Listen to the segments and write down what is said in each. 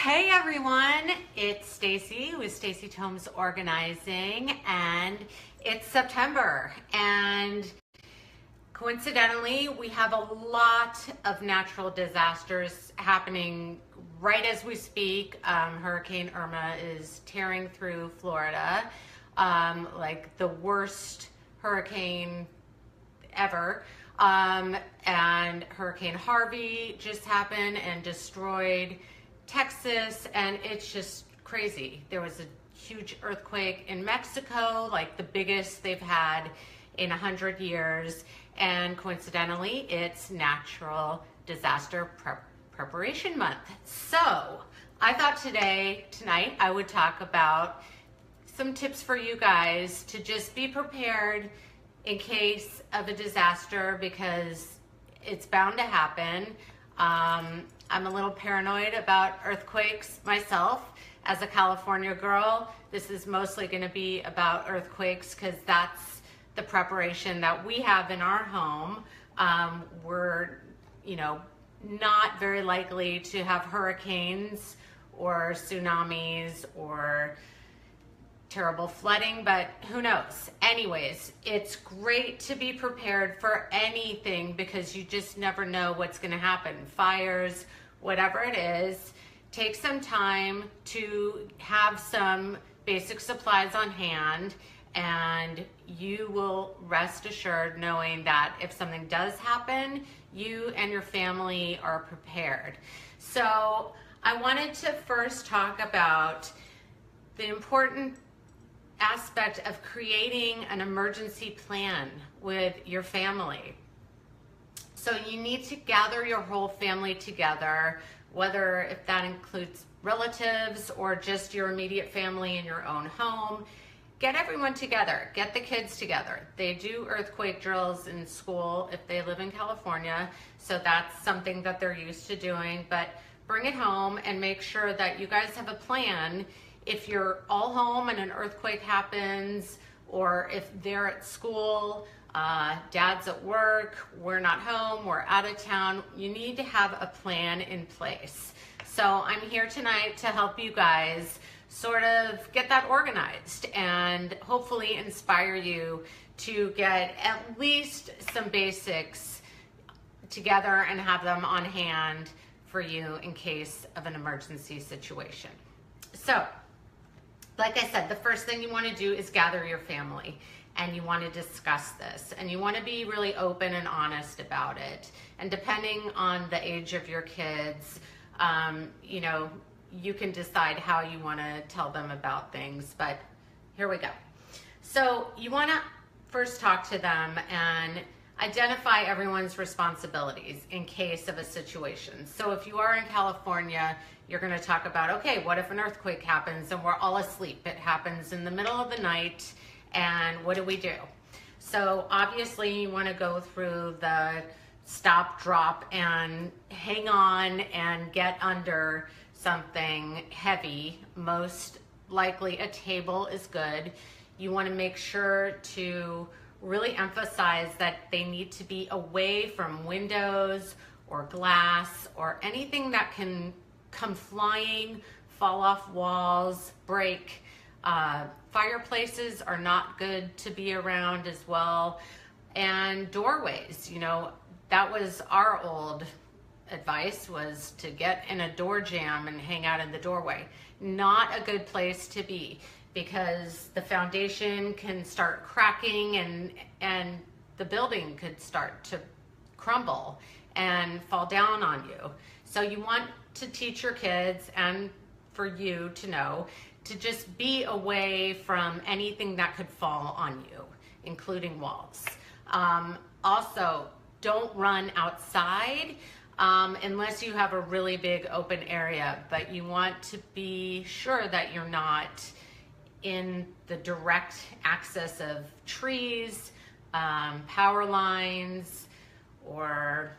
Hey everyone, it's Stacy with Stacy Tomes Organizing, and it's September, and coincidentally we have a lot of natural disasters happening right as we speak. Hurricane Irma is tearing through Florida, like the worst hurricane ever. And Hurricane Harvey just happened and destroyed Texas, and it's just crazy. There was a huge earthquake in Mexico, like the biggest they've had in 100 years, and coincidentally, it's Natural Disaster Preparation Month. So I thought tonight, I would talk about some tips for you guys to just be prepared in case of a disaster, because it's bound to happen. I'm a little paranoid about earthquakes myself. As a California girl, this is mostly going to be about earthquakes because that's the preparation that we have in our home. We're, not very likely to have hurricanes or tsunamis or terrible flooding, but who knows? Anyways, it's great to be prepared for anything because you just never know what's going to happen. Fires, whatever it is. Take some time to have some basic supplies on hand, and you will rest assured knowing that if something does happen, you and your family are prepared. So I wanted to first talk about the important aspect of creating an emergency plan with your family. So you need to gather your whole family together, whether if that includes relatives or just your immediate family in your own home. Get everyone together, get the kids together. They do earthquake drills in school if they live in California, so that's something that they're used to doing, but bring it home and make sure that you guys have a plan. If you're all home and an earthquake happens, or if they're at school, dad's at work, we're not home, we're out of town, you need to have a plan in place. So I'm here tonight to help you guys sort of get that organized and hopefully inspire you to get at least some basics together and have them on hand for you in case of an emergency situation. So, like I said, the first thing you want to do is gather your family, and you want to discuss this, and you want to be really open and honest about it. And depending on the age of your kids, you can decide how you want to tell them about things, but here we go. So you want to first talk to them and identify everyone's responsibilities in case of a situation. So if you are in California, you're going to talk about, okay, what if an earthquake happens and we're all asleep? It happens in the middle of the night, and what do we do? So obviously you want to go through the stop, drop, and hang on and get under something heavy. Most likely a table is good. You want to make sure to really emphasize that they need to be away from windows or glass or anything that can come flying, fall off walls, break. Fireplaces are not good to be around as well. And doorways, that was our old advice, was to get in a door jamb and hang out in the doorway. Not a good place to be, because the foundation can start cracking and the building could start to crumble and fall down on you. So you want to teach your kids, and for you to know, to just be away from anything that could fall on you, including walls. Also, don't run outside unless you have a really big open area, but you want to be sure that you're not in the direct access of trees, power lines, or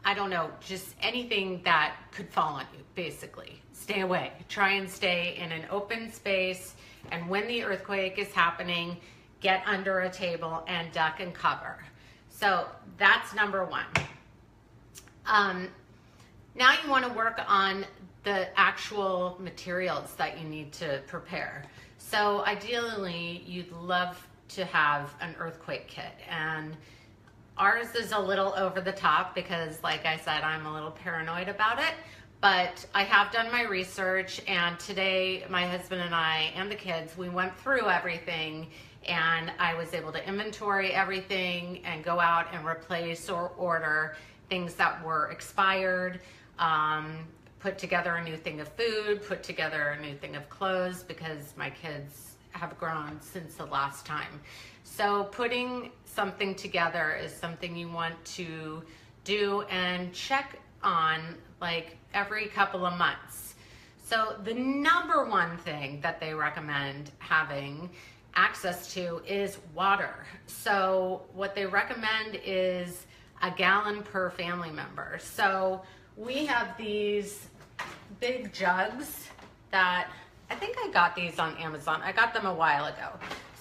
I don't know, just anything that could fall on you, basically. Stay away. Try and stay in an open space, and when the earthquake is happening, get under a table and duck and cover. So that's number one. Now you want to work on the actual materials that you need to prepare. So ideally, you'd love to have an earthquake kit, and ours is a little over the top because, like I said, I'm a little paranoid about it, but I have done my research, and today my husband and I and the kids, we went through everything, and I was able to inventory everything and go out and replace or order things that were expired, put together a new thing of food, put together a new thing of clothes because my kids have grown since the last time. So putting something together is something you want to do and check on like every couple of months. So the number one thing that they recommend having access to is water. So what they recommend is a gallon per family member. So we have these big jugs that I think I got these on Amazon. I got them a while ago.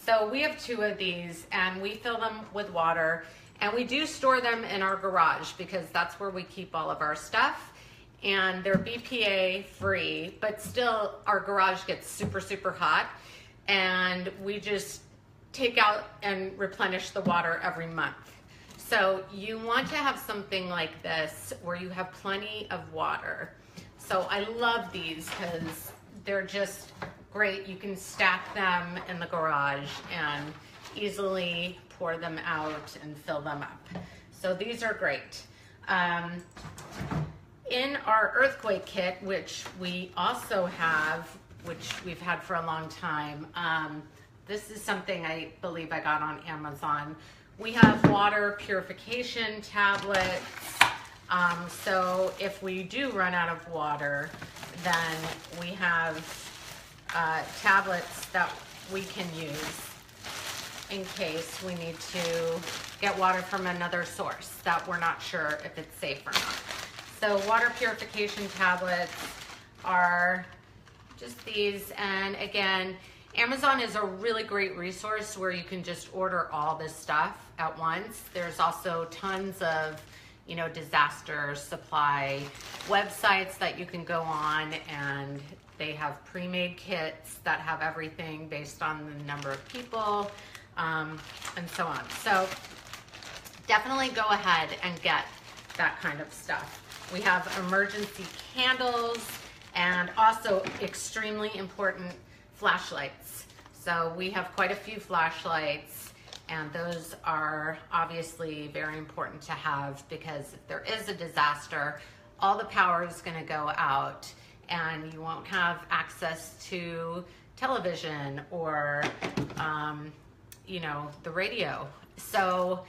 So we have 2 of these, and we fill them with water, and we do store them in our garage because that's where we keep all of our stuff, and they're BPA free, but still our garage gets super, super hot, and we just take out and replenish the water every month. So you want to have something like this where you have plenty of water. So I love these because they're just great. You can stack them in the garage and easily pour them out and fill them up. So these are great. In our earthquake kit, which we also have, which we've had for a long time, this is something I believe I got on Amazon. We have water purification tablets. So if we do run out of water, then we have tablets that we can use in case we need to get water from another source that we're not sure if it's safe or not. So water purification tablets are just these, and again, Amazon is a really great resource where you can just order all this stuff at once. There's also tons of, you know, disaster supply websites that you can go on, and they have pre-made kits that have everything based on the number of people, and so on. So definitely go ahead and get that kind of stuff. We have emergency candles and also extremely important flashlights. So we have quite a few flashlights, and those are obviously very important to have because if there is a disaster, all the power is going to go out and you won't have access to television or you know, the radio. So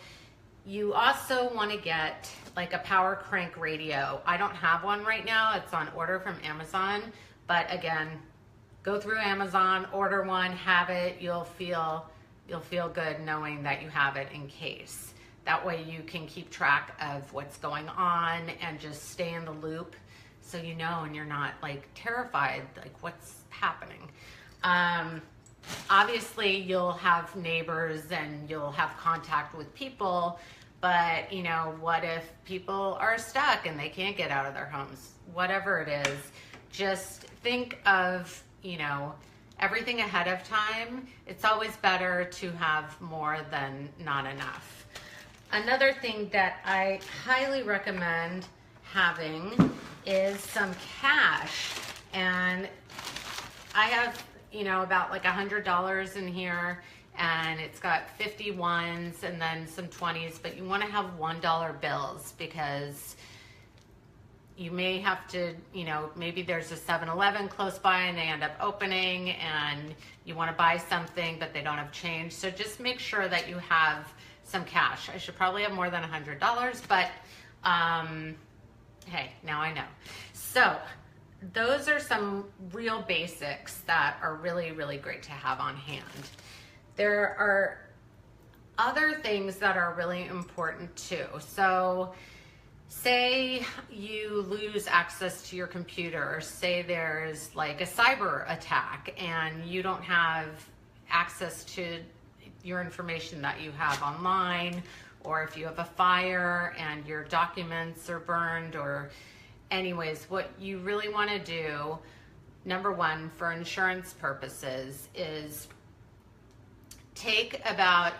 you also want to get like a power crank radio. I don't have one right now. It's on order from Amazon, but again, go through Amazon, order one, have it. You'll feel good knowing that you have it in case. That way you can keep track of what's going on and just stay in the loop so you know and you're not like terrified like what's happening. Obviously you'll have neighbors and you'll have contact with people, but you know, what if people are stuck and they can't get out of their homes? Whatever it is, just think of, you know, everything ahead of time. It's always better to have more than not enough. Another thing that I highly recommend having is some cash. And I have, you know, about like $100 in here, and it's got 50 ones and then some 20s, but you want to have $1 bills because you may have to, you know, maybe there's a 7-Eleven close by and they end up opening and you want to buy something but they don't have change. So just make sure that you have some cash. I should probably have more than $100, but hey, now I know. So those are some real basics that are really, really great to have on hand. There are other things that are really important too. So say you lose access to your computer, or say there's like a cyber attack and you don't have access to your information that you have online, or if you have a fire and your documents are burned, or anyways, what you really want to do, number one, for insurance purposes, is take about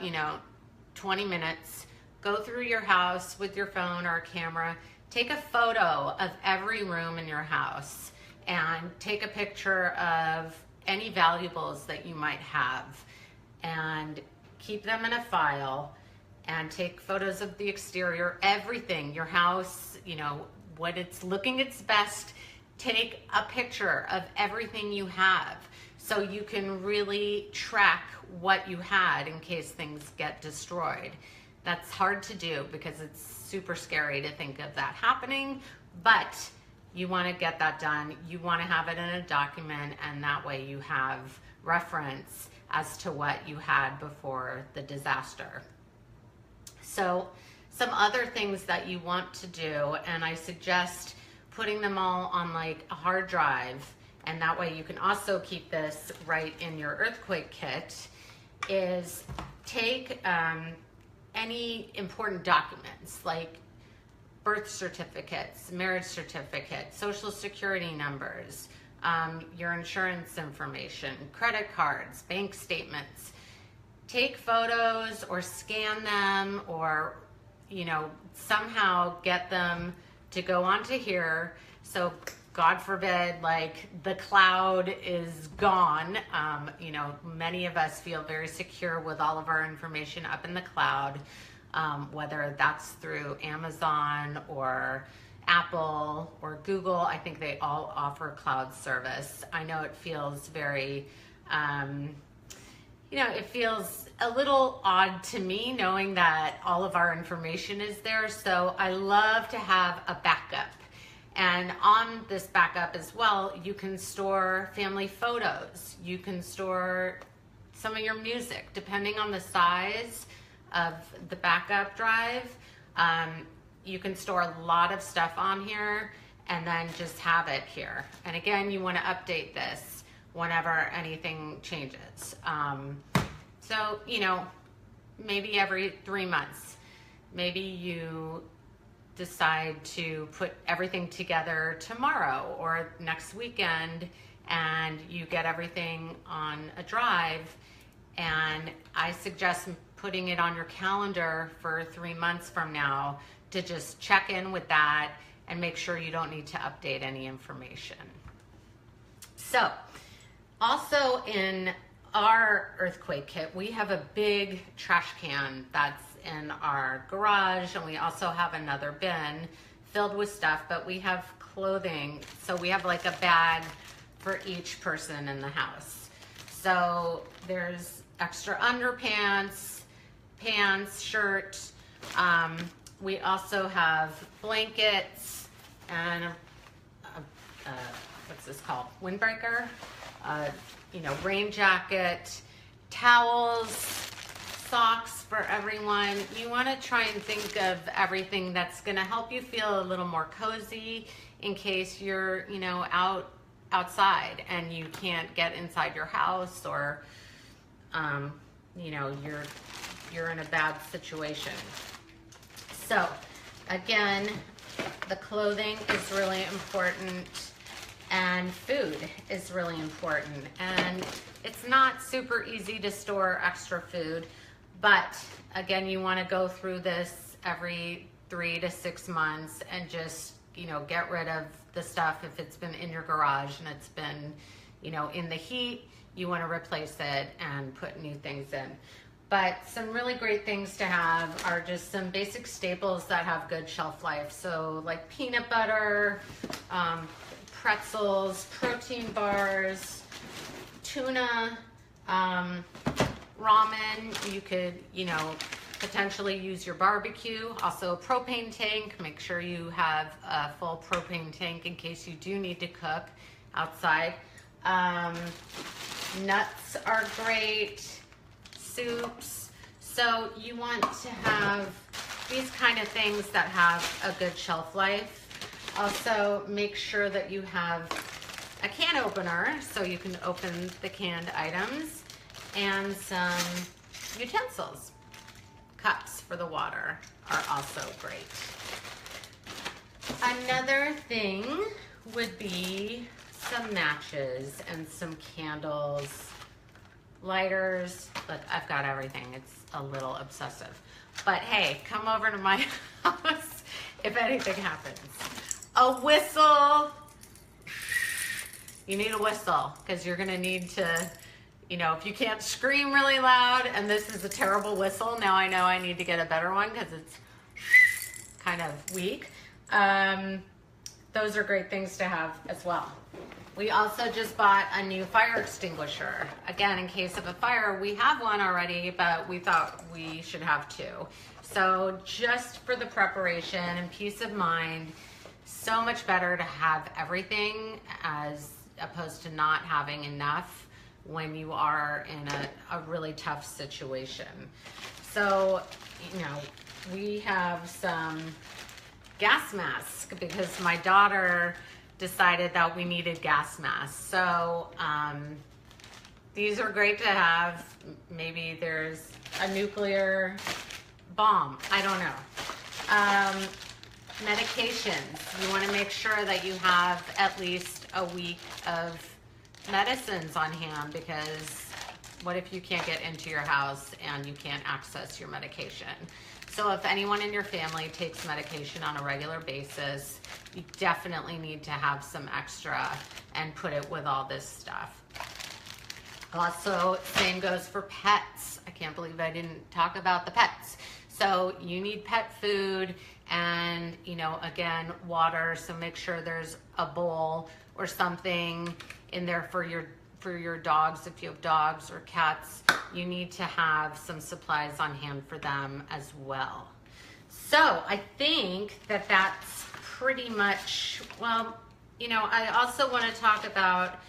20 minutes, go through your house with your phone or a camera, take a photo of every room in your house, and take a picture of any valuables that you might have, and keep them in a file, and take photos of the exterior, everything, your house, what it's looking its best. Take a picture of everything you have so you can really track what you had in case things get destroyed. That's hard to do because it's super scary to think of that happening, but you want to get that done. You want to have it in a document, and that way you have reference as to what you had before the disaster. So some other things that you want to do, and I suggest putting them all on like a hard drive, and that way you can also keep this right in your earthquake kit, is take any important documents like birth certificates, marriage certificates, social security numbers, your insurance information, credit cards, bank statements. Take photos or scan them, or somehow get them to go onto here. So God forbid, like, the cloud is gone. Many of us feel very secure with all of our information up in the cloud, whether that's through Amazon or Apple or Google. I think they all offer cloud service. I know it feels very, it feels a little odd to me knowing that all of our information is there. So I love to have a backup. And on this backup as well, you can store family photos. You can store some of your music, depending on the size of the backup drive. You can store a lot of stuff on here and then just have it here. And again, you want to update this whenever anything changes. So, maybe every 3 months, maybe you decide to put everything together tomorrow or next weekend, and you get everything on a drive. And I suggest putting it on your calendar for 3 months from now to just check in with that and make sure you don't need to update any information. So, also in our earthquake kit, we have a big trash can that's in our garage, and we also have another bin filled with stuff, but we have clothing, so we have like a bag for each person in the house. So there's extra underpants, pants, shirt. We also have blankets and what's this called? Windbreaker, rain jacket, towels, socks for everyone. You want to try and think of everything that's going to help you feel a little more cozy in case you're, outside and you can't get inside your house, or, you're in a bad situation. So again, the clothing is really important, and food is really important. And it's not super easy to store extra food, but again, you want to go through this every 3 to 6 months and just, get rid of the stuff. If it's been in your garage and it's been, in the heat, you want to replace it and put new things in. But some really great things to have are just some basic staples that have good shelf life. So like peanut butter, pretzels, protein bars, tuna, ramen. You could, potentially use your barbecue. Also a propane tank. Make sure you have a full propane tank in case you do need to cook outside. Nuts are great. Soups. So you want to have these kind of things that have a good shelf life. Also, make sure that you have a can opener so you can open the canned items, and some utensils. Cups for the water are also great. Another thing would be some matches and some candles, lighters. Look, I've got everything. It's a little obsessive. But hey, come over to my house if anything happens. A whistle. You need a whistle because you're going to need to, you know, if you can't scream really loud, and this is a terrible whistle, now I know I need to get a better one because it's kind of weak. Those are great things to have as well. We also just bought a new fire extinguisher. Again, in case of a fire, we have one already, but we thought we should have two. So just for the preparation and peace of mind, so much better to have everything as opposed to not having enough when you are in a really tough situation. So, you know, we have some gas masks because my daughter decided that we needed gas masks. So these are great to have. Maybe there's a nuclear bomb. I don't know. Medications. You want to make sure that you have at least a week of medicines on hand because what if you can't get into your house and you can't access your medication? So if anyone in your family takes medication on a regular basis, you definitely need to have some extra and put it with all this stuff. Also, same goes for pets. I can't believe I didn't talk about the pets. So you need pet food and, you know, again, water. So make sure there's a bowl or something in there for your dogs. If you have dogs or cats, you need to have some supplies on hand for them as well. So I think that that's pretty much, well, you know, I also want to talk about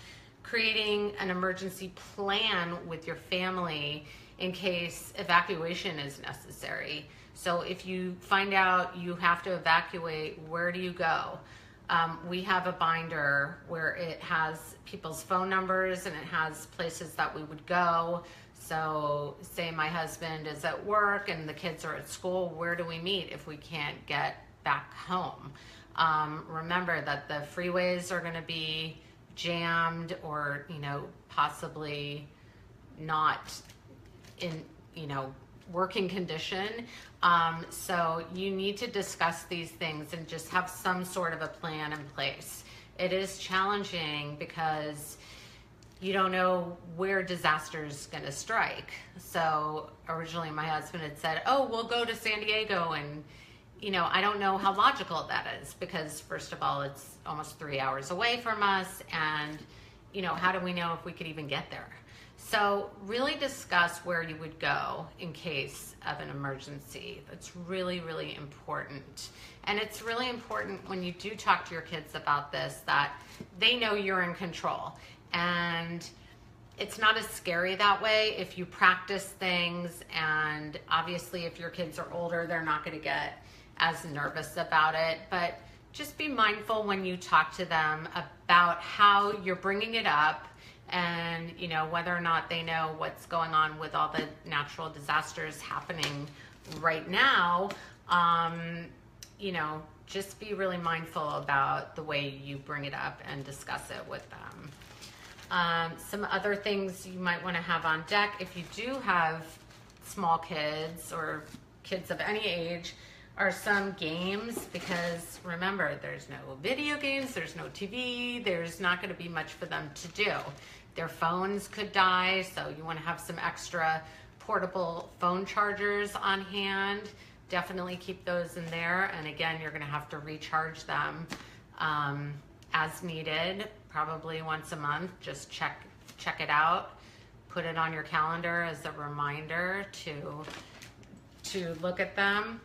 creating an emergency plan with your family in case evacuation is necessary. So if you find out you have to evacuate, where do you go? We have a binder where it has people's phone numbers and it has places that we would go. So say my husband is at work and the kids are at school, where do we meet if we can't get back home? Remember that the freeways are going to be jammed or, you know, possibly not in, you know, working condition. So you need to discuss these things and just have some sort of a plan in place. It is challenging because you don't know where disaster is going to strike. So originally my husband had said, oh, we'll go to San Diego, and you know, I don't know how logical that is because first of all, it's almost 3 hours away from us, and you know, how do we know if we could even get there? So really discuss where you would go in case of an emergency. That's really, really important. And it's really important when you do talk to your kids about this that they know you're in control. And it's not as scary that way if you practice things, and obviously if your kids are older, they're not going to get as nervous about it. But just be mindful when you talk to them about how you're bringing it up, and you know, whether or not they know what's going on with all the natural disasters happening right now. You know, just be really mindful about the way you bring it up and discuss it with them. Some other things you might want to have on deck if you do have small kids or kids of any age are some games, because remember, there's no video games, there's no TV, there's not going to be much for them to do. Their phones could die, so you want to have some extra portable phone chargers on hand. Definitely keep those in there, and again, you're going to have to recharge them as needed, probably once a month. Just check it out, put it on your calendar as a reminder to look at them.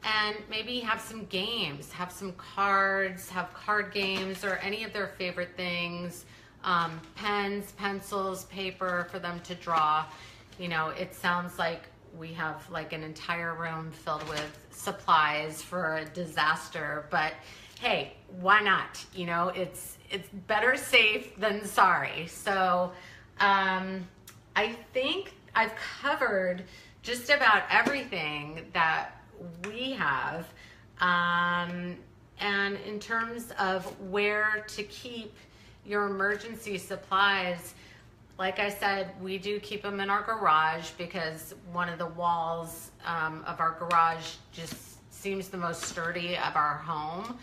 And maybe have some games, have some cards, have card games or any of their favorite things, pens, pencils, paper for them to draw. You know, it sounds like we have like an entire room filled with supplies for a disaster, but hey, why not? You know, it's better safe than sorry. So I think I've covered just about everything that we have, and And in terms of where to keep your emergency supplies, like I said, we do keep them in our garage because one of the walls of our garage just seems the most sturdy of our home,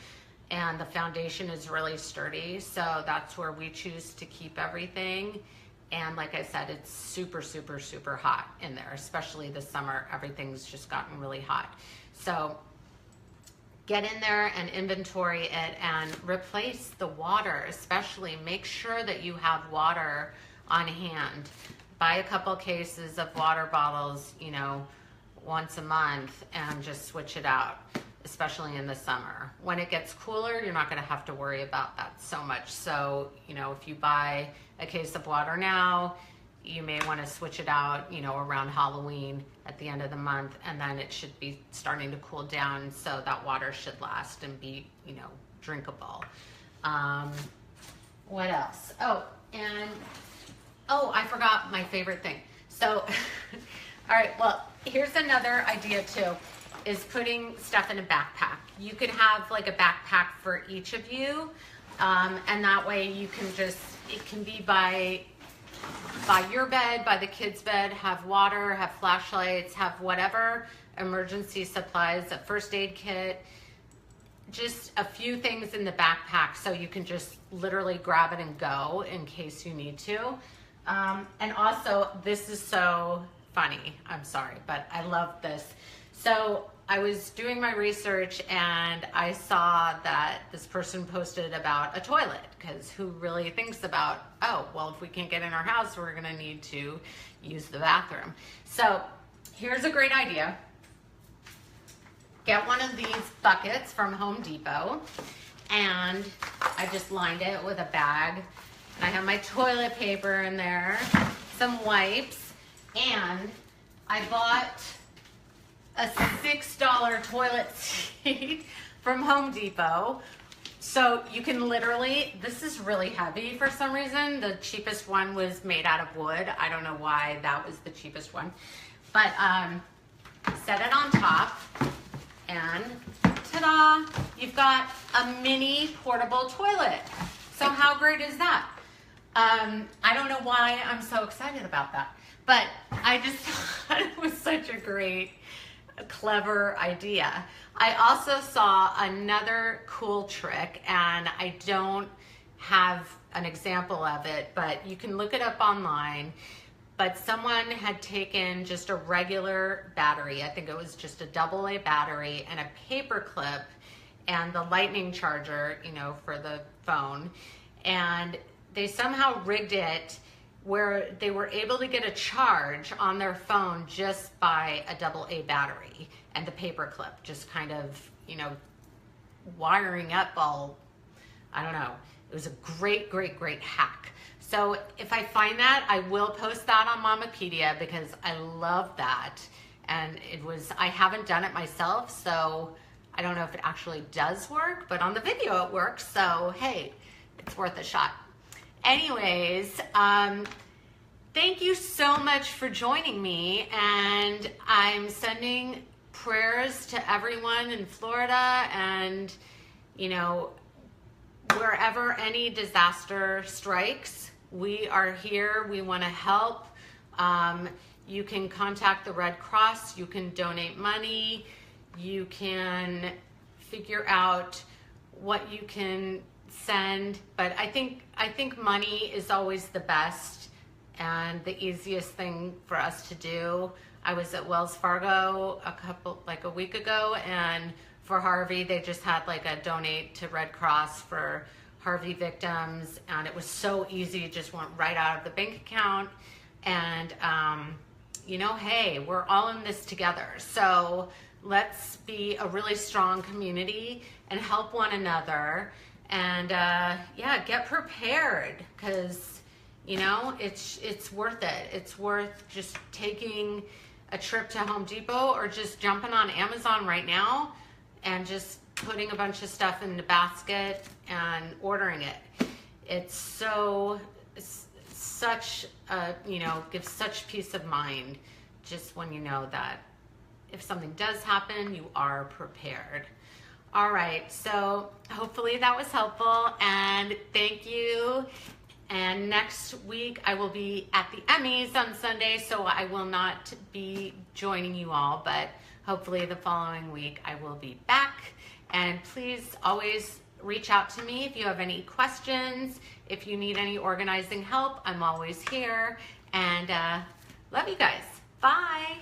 and the foundation is really sturdy. So that's where we choose to keep everything. And like I said, it's super, super, super hot in there, especially this summer. Everything's just gotten really hot. So get in there and inventory it and replace the water, especially. Make sure that you have water on hand. Buy a couple cases of water bottles, you know, once a month, and just switch it out, especially in the summer. When it gets cooler, you're not going to have to worry about that so much. So, you know, if you buy a case of water now, you may want to switch it out, you know, around Halloween at the end of the month, and then it should be starting to cool down, so that water should last and be, you know, drinkable. What else? Oh, I forgot my favorite thing. So, all right, well, here's another idea too, is putting stuff in a backpack. You could have like a backpack for each of you, and that way you can just, it can be by your bed, by the kids' bed, have water, have flashlights, have whatever emergency supplies, a first aid kit, just a few things in the backpack so you can just literally grab it and go in case you need to. And also, this is so funny, I'm sorry, but I love this. So I was doing my research and I saw that this person posted about a toilet, because who really thinks about, oh, well, if we can't get in our house, we're gonna need to use the bathroom. So here's a great idea. Get one of these buckets from Home Depot, and I just lined it with a bag. And I have my toilet paper in there, some wipes, and I bought a $6 toilet seat from Home Depot. So you can literally, this is really heavy for some reason. The cheapest one was made out of wood. I don't know why that was the cheapest one. But set it on top, and ta-da, you've got a mini portable toilet. So how great is that? I don't know why I'm so excited about that, but I just thought it was such a great, clever idea. I also saw another cool trick, and I don't have an example of it, but you can look it up online. But someone had taken just a regular battery, I think it was just a AA battery, and a paper clip and the lightning charger, you know, for the phone, and they somehow rigged it where they were able to get a charge on their phone just by a AA battery and the paper clip, just kind of, you know, wiring up all, I don't know. It was a great, great, great hack. So if I find that, I will post that on Mamapedia, because I love that. And it was, I haven't done it myself, so I don't know if it actually does work, but on the video it works. So hey, it's worth a shot. Anyways, thank you so much for joining me, and I'm sending prayers to everyone in Florida and, you know, wherever any disaster strikes. We are here. We want to help. You can contact the Red Cross. You can donate money. You can figure out what you can send, but I think money is always the best and the easiest thing for us to do. I was at Wells Fargo a week ago, and for Harvey, they just had like a donate to Red Cross for Harvey victims, and it was so easy. It just went right out of the bank account. And you know, hey, we're all in this together. So let's be a really strong community and help one another. And yeah, get prepared, because, you know, it's worth it. It's worth just taking a trip to Home Depot, or just jumping on Amazon right now and just putting a bunch of stuff in the basket and ordering it. It's such a, you know, gives such peace of mind just when you know that if something does happen, you are prepared. All right, so hopefully that was helpful, and thank you. And next week I will be at the Emmys on Sunday, so I will not be joining you all, but hopefully the following week I will be back. And please always reach out to me if you have any questions, if you need any organizing help, I'm always here. And love you guys. Bye.